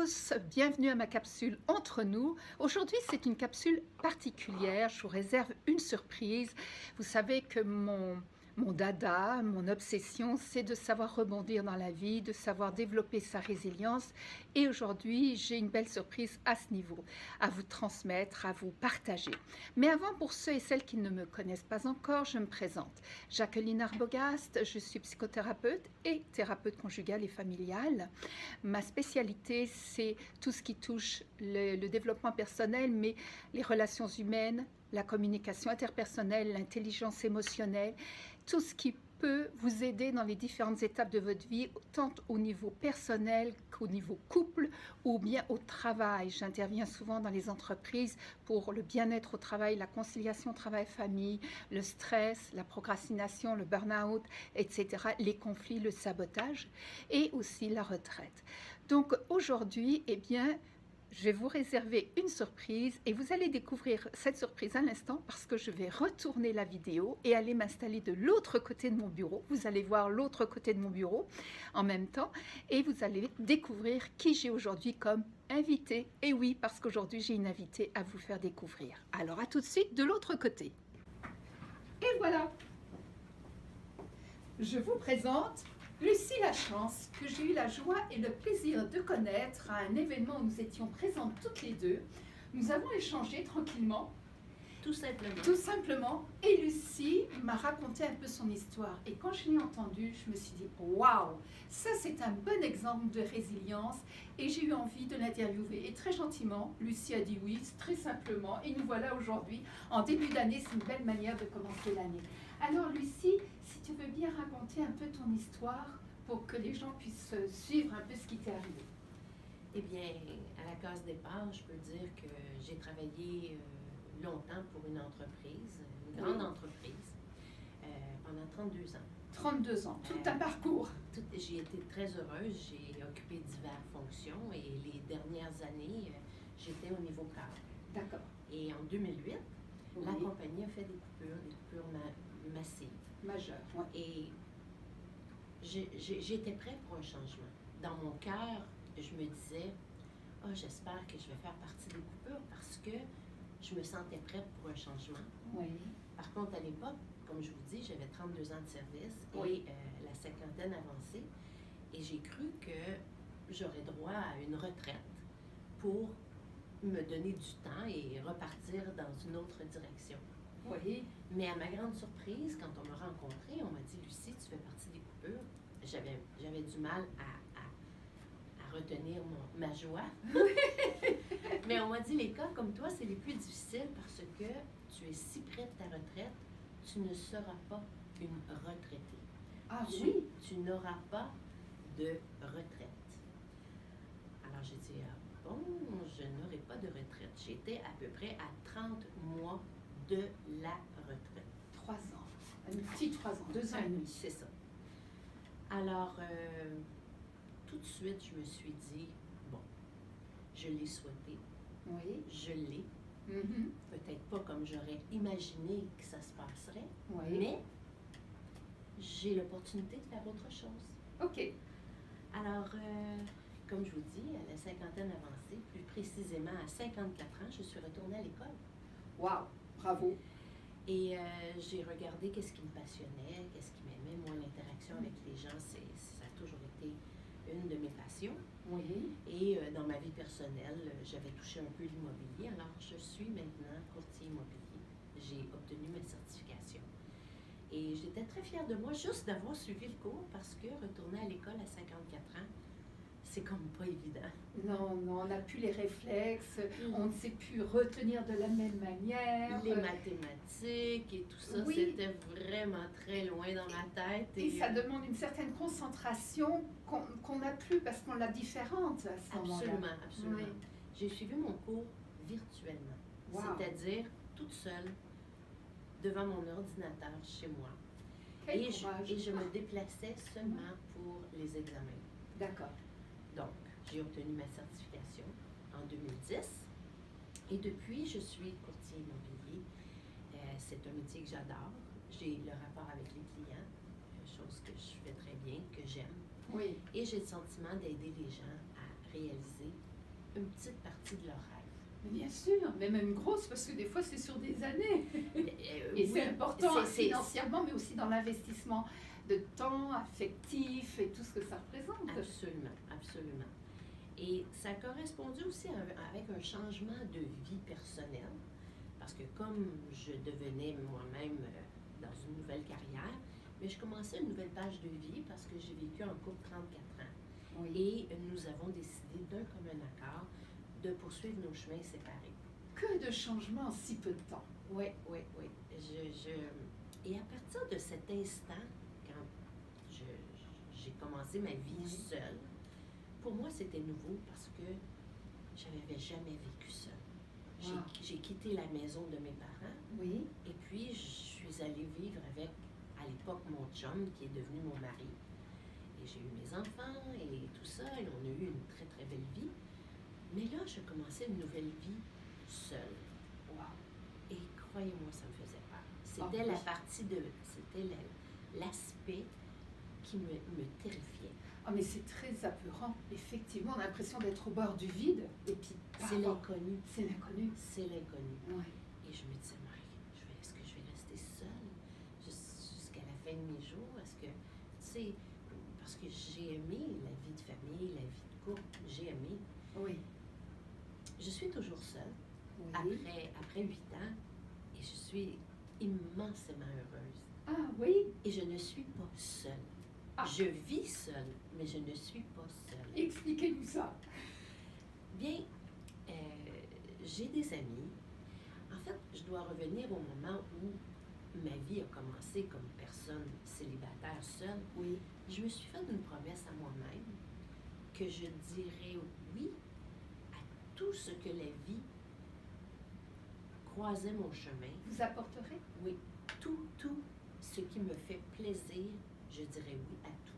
tous, bienvenue à ma capsule Entre nous. Aujourd'hui, c'est une capsule particulière, je vous réserve une surprise. Vous savez que mon dada, mon obsession, c'est de savoir rebondir dans la vie, de savoir développer sa résilience. Et aujourd'hui, j'ai une belle surprise à ce niveau, à vous transmettre, à vous partager. Mais avant, pour ceux et celles qui ne me connaissent pas encore, je me présente. Jacqueline Arbogast, je suis psychothérapeute et thérapeute conjugale et familiale. Ma spécialité, c'est tout ce qui touche le développement personnel, mais les relations humaines, la communication interpersonnelle, l'intelligence émotionnelle, tout ce qui peut vous aider dans les différentes étapes de votre vie, tant au niveau personnel qu'au niveau couple ou bien au travail. J'interviens souvent dans les entreprises pour le bien-être au travail, la conciliation travail-famille, le stress, la procrastination, le burn-out, etc., les conflits, le sabotage et aussi la retraite. Donc aujourd'hui, eh bien, je vais vous réserver une surprise et vous allez découvrir cette surprise à l'instant parce que je vais retourner la vidéo et aller m'installer de l'autre côté de mon bureau. Vous allez voir l'autre côté de mon bureau en même temps et vous allez découvrir qui j'ai aujourd'hui comme invité. Et oui, parce qu'aujourd'hui j'ai une invitée à vous faire découvrir. Alors à tout de suite de l'autre côté. Et voilà, je vous présente Lucie Lachance, que j'ai eu la joie et le plaisir de connaître à un événement où nous étions présentes toutes les deux. Nous avons échangé tranquillement, tout simplement. Tout simplement. Et Lucie m'a raconté un peu son histoire. Et quand je l'ai entendue, je me suis dit, waouh, ça c'est un bon exemple de résilience. Et j'ai eu envie de l'interviewer. Et très gentiment, Lucie a dit oui, très simplement. Et nous voilà aujourd'hui, en début d'année, c'est une belle manière de commencer l'année. Alors Lucie, si tu veux bien raconter un peu ton histoire pour que les gens puissent suivre un peu ce qui t'est arrivé. Eh bien, à la case départ, je peux dire que j'ai travaillé longtemps pour une entreprise, une grande entreprise, pendant 32 ans. 32 ans, tout un parcours. J'ai été très heureuse, j'ai occupé diverses fonctions et les dernières années, j'étais au niveau cadre. D'accord. Et en 2008, la compagnie a fait des coupures massives. Majeures, ouais. Et j'étais prête pour un changement. Dans mon cœur, je me disais, oh, j'espère que je vais faire partie des coupures parce que je me sentais prête pour un changement. Oui. Par contre, à l'époque, comme je vous dis, j'avais 32 ans de service oui. et la cinquantaine avancée. Et j'ai cru que j'aurais droit à une retraite pour me donner du temps et repartir dans une autre direction. Oui. Mais à ma grande surprise, quand on m'a rencontrée, on m'a dit, Lucie, tu fais partie des coupures. J'avais du mal à retenir ma joie. Mais on m'a dit, les cas comme toi, c'est les plus difficiles parce que tu es si près de ta retraite, tu ne seras pas une retraitée. Ah oui? Tu n'auras pas de retraite. Alors j'ai dit, ah, bon, je n'aurai pas de retraite. J'étais à peu près à 30 mois de la retraite. 3 ans. Un petit 3 ans, 2 ans et demi. C'est ça. Alors, tout de suite, je me suis dit, bon, je l'ai souhaité. Oui. Je l'ai. Peut-être pas comme j'aurais imaginé que ça se passerait, mais j'ai l'opportunité de faire autre chose. OK. Alors, comme je vous dis, à la cinquantaine avancée, plus précisément à 54 ans, je suis retournée à l'école. Wow! Bravo! Et j'ai regardé qu'est-ce qui me passionnait, qu'est-ce qui m'aimait. Moi, l'interaction avec les gens, ça a toujours été une de mes passions. Oui. Et dans ma vie personnelle, j'avais touché un peu l'immobilier. Alors, je suis maintenant courtier immobilier. J'ai obtenu ma certification. Et j'étais très fière de moi juste d'avoir suivi le cours parce que retourner à l'école à 54 ans, c'est comme pas évident. Non, on n'a plus les réflexes, on ne sait plus retenir de la même manière. Les mathématiques et tout ça, c'était vraiment très loin dans ma tête. Et ça demande une certaine concentration qu'on n'a plus parce qu'on l'a différente à ce moment-là. Absolument, absolument. Oui. J'ai suivi mon cours virtuellement, c'est-à-dire toute seule, devant mon ordinateur chez moi. Et je me déplaçais seulement pour les examens. D'accord. Donc, j'ai obtenu ma certification en 2010 et depuis, je suis courtier immobilier. C'est un métier que j'adore. J'ai le rapport avec les clients, chose que je fais très bien, que j'aime. Oui. Et j'ai le sentiment d'aider les gens à réaliser une petite partie de leur rêve. Mais bien sûr, mais même grosse, parce que des fois c'est sur des années. Et Oui, c'est important c'est- financièrement, mais aussi dans l'investissement de temps, affectif et tout ce que ça représente. Absolument, absolument. Et ça correspondait aussi avec un changement de vie personnelle, parce que comme je devenais moi-même dans une nouvelle carrière, mais je commençais une nouvelle page de vie parce que j'ai vécu en couple 34 ans. Oui. Et nous avons décidé d'un commun accord de poursuivre nos chemins séparés. Que de changements en si peu de temps. Oui, oui, oui. Et à partir de cet instant, quand j'ai commencé ma vie seule, pour moi c'était nouveau parce que je n'avais jamais vécu seule. Wow. J'ai quitté la maison de mes parents Oui. et puis je suis allée vivre avec, à l'époque, mon chum qui est devenu mon mari. Et j'ai eu mes enfants et tout ça, et on a eu une très très belle vie. Mais là, je commençais une nouvelle vie seule. Wow. Et croyez-moi, ça me faisait peur. C'était la partie de... C'était l'aspect qui me terrifiait. Ah, mais c'est très apeurant. Effectivement, on a l'impression d'être au bord du vide. Et puis, C'est l'inconnu. C'est l'inconnu. C'est l'inconnu. Ouais. Et je me disais, Marie, est-ce que je vais rester seule jusqu'à la fin de mes jours? Est-ce que, tu sais, parce que j'ai aimé la vie de famille, la vie de couple, j'ai aimé. Oui. Je suis toujours seule, Oui. après 8 ans, et je suis immensément heureuse. Ah oui. Et je ne suis pas seule. Ah. Je vis seule, mais je ne suis pas seule. Expliquez-nous ça. Bien, j'ai des amis. En fait, je dois revenir au moment où ma vie a commencé comme personne célibataire seule. Oui. Je me suis fait une promesse à moi-même que je dirais oui à tout ce que la vie croisait mon chemin. Vous apporterez? Oui, tout ce qui me fait plaisir, je dirais oui à tout.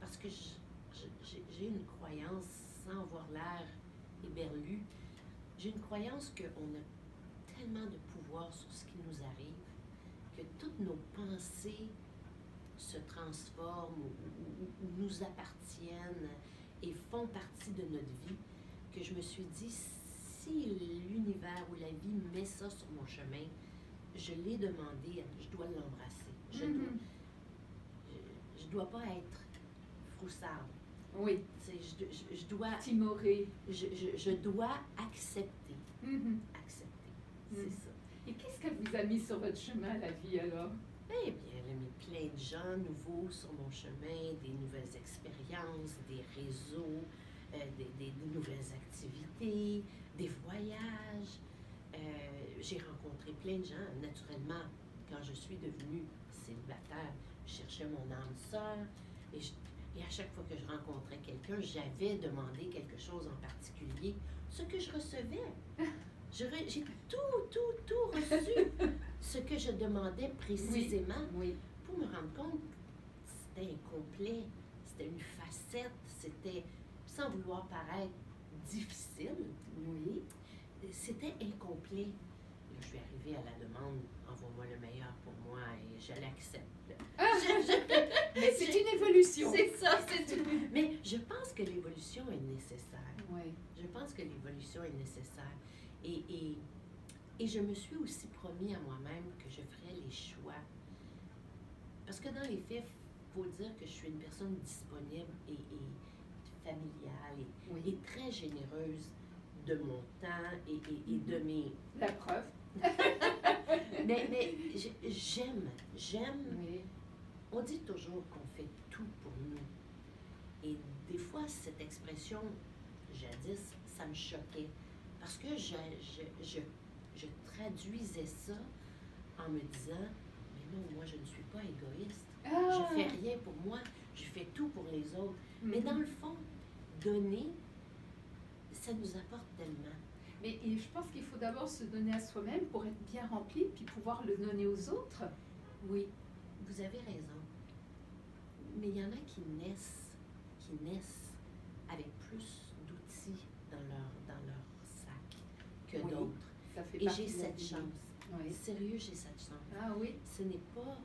Parce que j'ai une croyance, sans avoir l'air éberlu, j'ai une croyance qu'on a tellement de pouvoir sur ce qui nous arrive, que toutes nos pensées se transforment ou nous appartiennent et font partie de notre vie, que je me suis dit, si l'univers ou la vie met ça sur mon chemin, je l'ai demandé, je dois l'embrasser. Je dois pas être froussarde. Oui. Je dois... Timoré. Je dois accepter. Accepter, c'est ça. Et qu'est-ce qu'elle vous a mis sur votre chemin, la vie, alors? Eh bien, elle a mis plein de gens nouveaux sur mon chemin, des nouvelles expériences, des réseaux, des nouvelles activités, des voyages. J'ai rencontré plein de gens. Naturellement, quand je suis devenue célibataire, je cherchais mon âme sœur. Et à chaque fois que je rencontrais quelqu'un, j'avais demandé quelque chose en particulier, ce que je recevais. J'ai tout reçu, ce que je demandais précisément, Oui. pour me rendre compte que c'était incomplet, c'était une facette, c'était, sans vouloir paraître difficile, Oui. c'était incomplet. Là, je suis arrivée à la demande, envoie-moi le meilleur pour moi et je l'accepte. Mais c'est une évolution. C'est ça, c'est tout. Mais je pense que l'évolution est nécessaire. Oui. Je pense que l'évolution est nécessaire. Et je me suis aussi promis à moi-même que je ferais les choix. Parce que dans les faits, il faut dire que je suis une personne disponible et familiale et très généreuse de mon temps et de mes... La preuve. mais j'aime. Oui. On dit toujours qu'on fait tout pour nous. Et des fois, cette expression, jadis, ça me choquait. Parce que je traduisais ça en me disant, mais non, moi, je ne suis pas égoïste. Je fais rien pour moi, je fais tout pour les autres. Mais dans le fond, donner, ça nous apporte tellement. Mais je pense qu'il faut d'abord se donner à soi-même pour être bien rempli, puis pouvoir le donner aux autres. Oui, vous avez raison. Mais il y en a qui naissent avec plus d'outils dans leur sac que d'autres. Ça fait Et partie j'ai de la cette vie. chance. Oui. Sérieux, j'ai cette chance. Ah oui. Ce n'est pas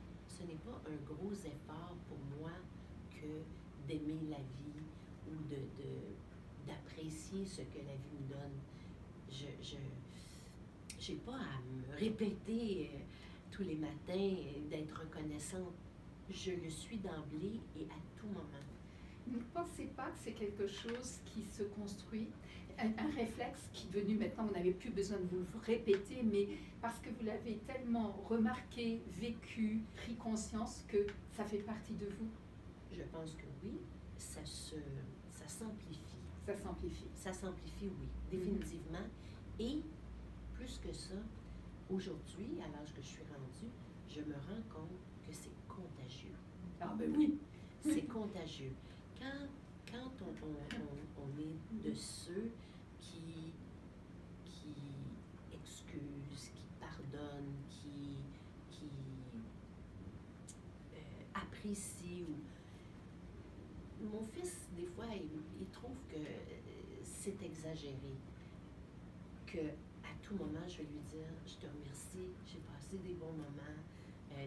un gros effort pour moi que d'aimer la vie ou d'apprécier ce que la vie me donne. Je j'ai pas à me répéter tous les matins d'être reconnaissante. Je le suis d'emblée et à tout moment. Vous ne pensez pas que c'est quelque chose qui se construit, un réflexe qui est devenu maintenant, vous n'avez plus besoin de vous le répéter, mais parce que vous l'avez tellement remarqué, vécu, pris conscience que ça fait partie de vous? Je pense que oui, ça s'amplifie. Ça s'amplifie. Ça s'amplifie, oui, définitivement. Et plus que ça, aujourd'hui, à l'âge que je suis rendue, je me rends compte que c'est contagieux. Ah ben oui! C'est contagieux. Quand on est de ceux qui excusent, qui pardonnent, qui apprécient, mon fils, des fois, il trouve que c'est exagéré, que à tout moment, je vais lui dire, je te remercie, j'ai passé des bons moments,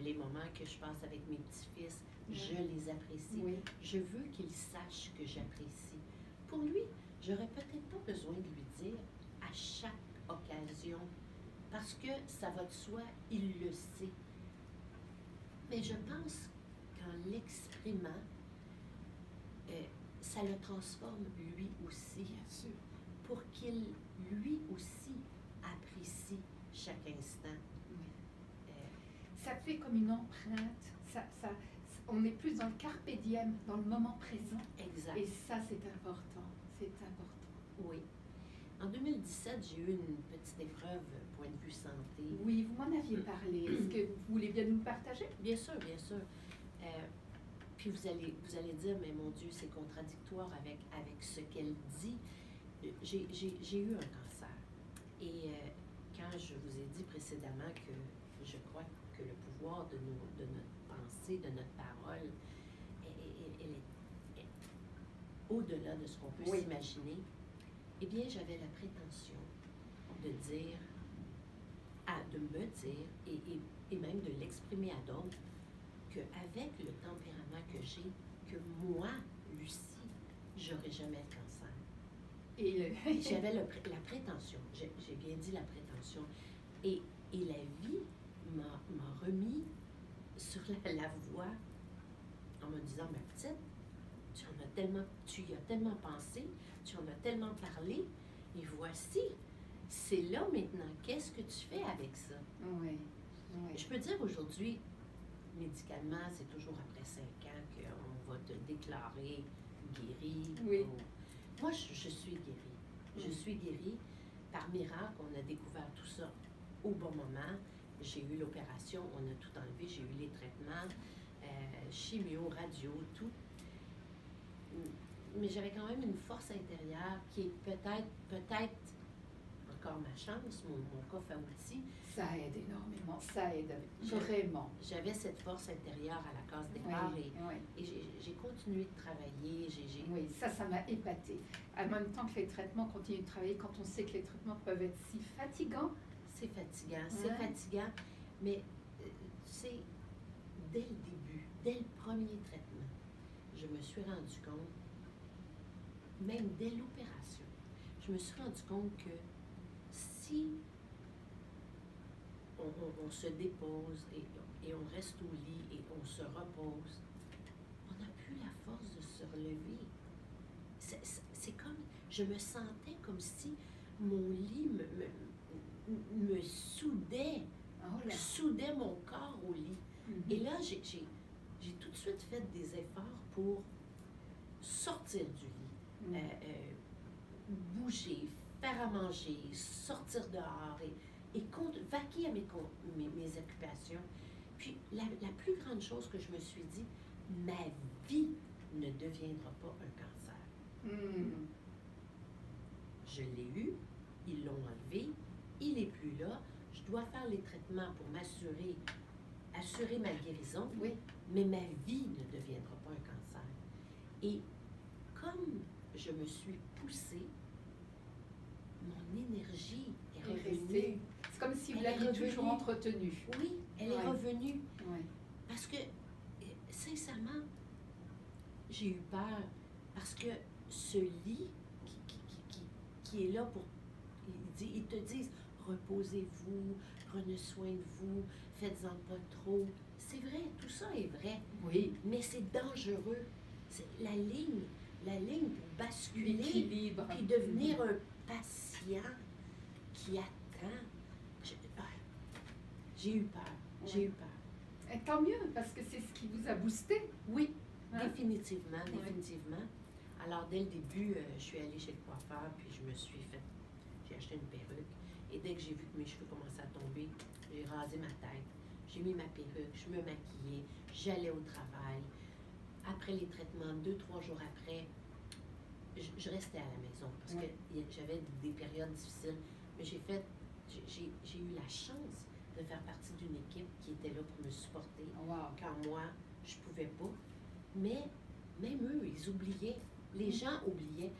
les moments que je passe avec mes petits-fils, je les apprécie. Oui. Je veux qu'il sache que j'apprécie. Pour lui, j'aurais peut-être pas besoin de lui dire à chaque occasion, parce que ça va de soi, il le sait. Mais je pense qu'en l'exprimant, ça le transforme lui aussi. Bien sûr. Pour qu'il, lui aussi, apprécie chaque instant. Oui. Ça fait comme une empreinte. On est plus dans le carpe diem, dans le moment présent. Exact. Et ça, c'est important. C'est important. Oui. En 2017, j'ai eu une petite épreuve point de vue santé. Oui, vous m'en aviez parlé. Est-ce que vous voulez bien nous le partager? Bien sûr, bien sûr. Puis vous allez dire, mais mon Dieu, c'est contradictoire avec ce qu'elle dit. J'ai eu un cancer. Et quand je vous ai dit précédemment que je crois que le pouvoir de notre pensée, de notre parole, elle est au-delà de ce qu'on peut s'imaginer, eh bien, j'avais la prétention de dire, de me dire, et même de l'exprimer à d'autres, qu'avec le tempérament que j'ai, que moi, Lucie, j'aurais jamais de cancer. Et j'avais la prétention, j'ai bien dit la prétention, et la vie m'a remis sur la voie en me disant, ma petite, tu y as tellement pensé, tu en as tellement parlé, et voici, c'est là maintenant, qu'est-ce que tu fais avec ça? Oui. Je peux dire aujourd'hui, médicalement, c'est toujours après 5 ans qu'on va te déclarer guéri. Oui. Moi, je suis guérie. Je suis guérie. Par miracle, on a découvert tout ça au bon moment. J'ai eu l'opération, on a tout enlevé, j'ai eu les traitements, chimio, radio, tout. Mais j'avais quand même une force intérieure qui est peut-être encore ma chance, mon coffre à outils. Ça aide énormément, ça aide vraiment. J'avais cette force intérieure à la case départ et j'ai continué de travailler. Oui, ça m'a épatée. En même temps que les traitements continuent de travailler, quand on sait que les traitements peuvent être si fatigants. C'est fatigant, mais tu sais, dès le début, dès le premier traitement, je me suis rendu compte, même dès l'opération, je me suis rendu compte que si on se dépose et on reste au lit et on se repose, on n'a plus la force de se relever. C'est comme, je me sentais comme si mon lit me soudait, soudait mon corps au lit. Et là, j'ai tout de suite fait des efforts pour sortir du lit, bouger, faire à manger, sortir dehors et vaquer à mes occupations. Puis la plus grande chose que je me suis dit, ma vie ne deviendra pas un cancer. Je l'ai eu, ils l'ont enlevé, il n'est plus là, je dois faire les traitements pour assurer ma guérison, mais ma vie ne deviendra pas un cancer. Et comme je me suis poussée, mon énergie est revenue. C'est comme si vous l'aviez toujours entretenue. Oui, elle est revenue. Parce que, sincèrement, j'ai eu peur. Parce que ce lit qui est là pour... Ils te disent, reposez-vous, prenez soin de vous, faites-en pas trop. C'est vrai, tout ça est vrai. Oui. Mais c'est dangereux. C'est la ligne pour basculer, L'équilibre. puis devenir un patient qui attend. J'ai eu peur. J'ai eu peur. Et tant mieux, parce que c'est ce qui vous a boosté. Oui, Hein? définitivement, Oui. définitivement. Alors, dès le début, je suis allée chez le coiffeur, puis j'ai acheté une perruque. Et dès que j'ai vu que mes cheveux commençaient à tomber, j'ai rasé ma tête. J'ai mis ma perruque, je me maquillais, j'allais au travail. Après les traitements, 2-3 jours après, je restais à la maison parce Oui. que j'avais des périodes difficiles. Mais j'ai eu la chance de faire partie d'une équipe qui était là pour me supporter Wow. quand moi, je pouvais pas. Mais même eux, ils oubliaient. Les gens oubliaient.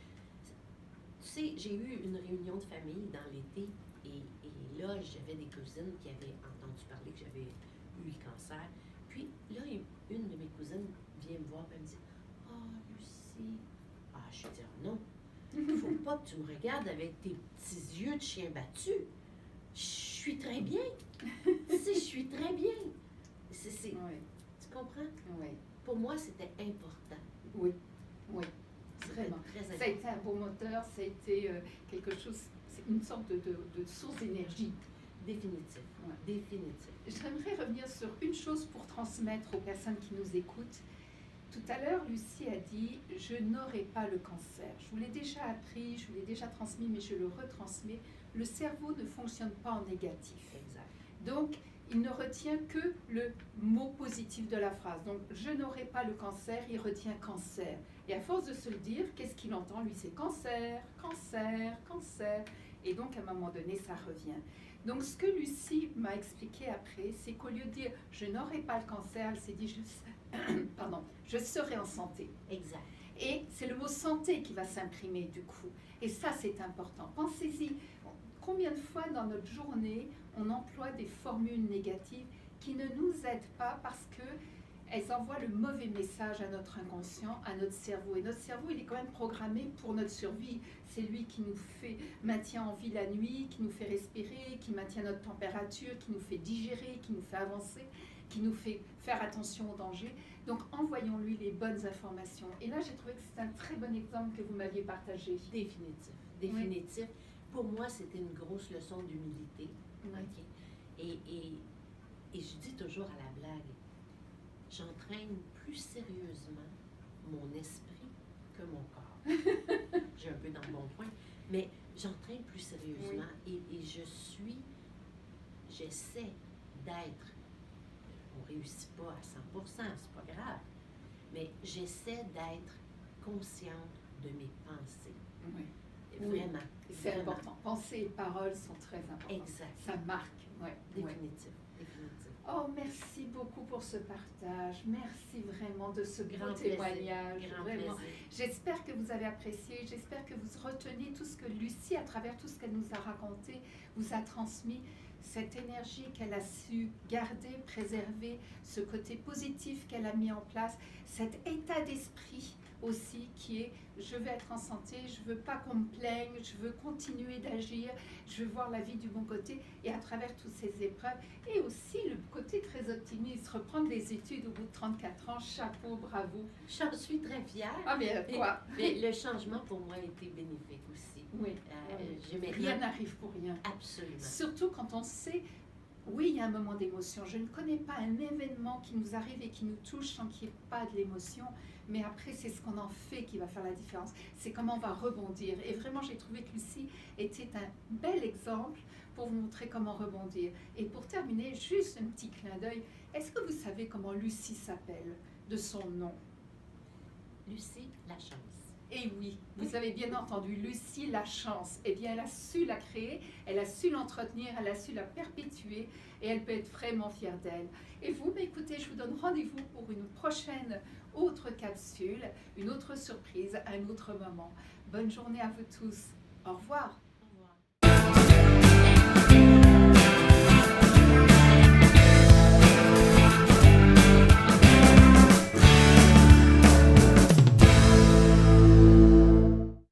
Tu sais, j'ai eu une réunion de famille dans l'été et là, j'avais des cousines qui avaient entendu parler que j'avais eu le cancer. Puis là, une de mes cousines vient me voir et me dit « Oh, Lucie! » Ah, je lui dis « Non, il faut pas que tu me regardes avec tes petits yeux de chien battu. Je suis très bien. Je suis très bien. » Oui. Tu comprends? Oui. Pour moi, c'était important. Oui. Oui. C'était Vraiment. très Ça a important. été un bon moteur, ça a été quelque chose, c'est une sorte de source d'énergie. Définitif. Ouais. Définitif. J'aimerais revenir sur une chose pour transmettre aux personnes qui nous écoutent. Tout à l'heure, Lucie a dit « Je n'aurai pas le cancer ». Je vous l'ai déjà appris, je vous l'ai déjà transmis, mais je le retransmets. Le cerveau ne fonctionne pas en négatif. Exact. Donc, il ne retient que le mot positif de la phrase. Donc, je n'aurai pas le cancer, il retient cancer. Et à force de se le dire, qu'est-ce qu'il entend? Lui, c'est cancer, cancer, cancer. Et donc, à un moment donné, ça revient. Donc, ce que Lucie m'a expliqué après, c'est qu'au lieu de dire « je n'aurai pas le cancer », elle s'est dit « je serai en santé ». Exact. Et c'est le mot santé qui va s'imprimer du coup. Et ça, c'est important. Pensez-y, combien de fois dans notre journée, on emploie des formules négatives qui ne nous aident pas parce qu'elles envoient le mauvais message à notre inconscient, à notre cerveau. Et notre cerveau, il est quand même programmé pour notre survie. C'est lui qui nous maintient en vie la nuit, qui nous fait respirer, qui maintient notre température, qui nous fait digérer, qui nous fait avancer, qui nous fait faire attention aux dangers. Donc, envoyons-lui les bonnes informations. Et là, j'ai trouvé que c'est un très bon exemple que vous m'aviez partagé. Définitif. Définitif. Pour moi, c'était une grosse leçon d'humilité. Oui. OK? Et je dis toujours à la blague, j'entraîne plus sérieusement mon esprit que mon corps. J'ai un peu dans le bon point, mais j'entraîne plus sérieusement et j'essaie d'être, on ne réussit pas à 100%, c'est pas grave, mais j'essaie d'être consciente de mes pensées. Oui. Vraiment. C'est vraiment. important. Pensées et paroles sont très importantes. Exact. Ça marque. Ouais. Définitif. Définitif. Oh, merci beaucoup pour ce partage. Merci vraiment de ce grand plaisir. témoignage. Grand Vraiment. plaisir. J'espère que vous avez apprécié. J'espère que vous retenez tout ce que Lucie, à travers tout ce qu'elle nous a raconté, vous a transmis. Cette énergie qu'elle a su garder, préserver, ce côté positif qu'elle a mis en place, cet état d'esprit aussi qui est je veux être en santé, je veux pas qu'on me plaigne, je veux continuer d'agir, je veux voir la vie du bon côté et à travers toutes ces épreuves et aussi le côté très optimiste, reprendre les études au bout de 34 ans, chapeau, bravo. J'en suis très fière. Ah mais quoi? Mais le changement pour moi a été bénéfique aussi. Oui, J'ai maintenant- rien n'arrive pour rien. Absolument. Surtout quand on sait, oui, il y a un moment d'émotion. Je ne connais pas un événement qui nous arrive et qui nous touche sans qu'il n'y ait pas de l'émotion. Mais après, c'est ce qu'on en fait qui va faire la différence. C'est comment on va rebondir. Et vraiment, j'ai trouvé que Lucie était un bel exemple pour vous montrer comment rebondir. Et pour terminer, juste un petit clin d'œil. Est-ce que vous savez comment Lucie s'appelle de son nom? Lucie, la chance. Et oui, vous avez bien entendu, Lucie la chance. Eh bien, elle a su la créer, elle a su l'entretenir, elle a su la perpétuer et elle peut être vraiment fière d'elle. Et vous, écoutez, je vous donne rendez-vous pour une prochaine autre capsule, une autre surprise, un autre moment. Bonne journée à vous tous. Au revoir.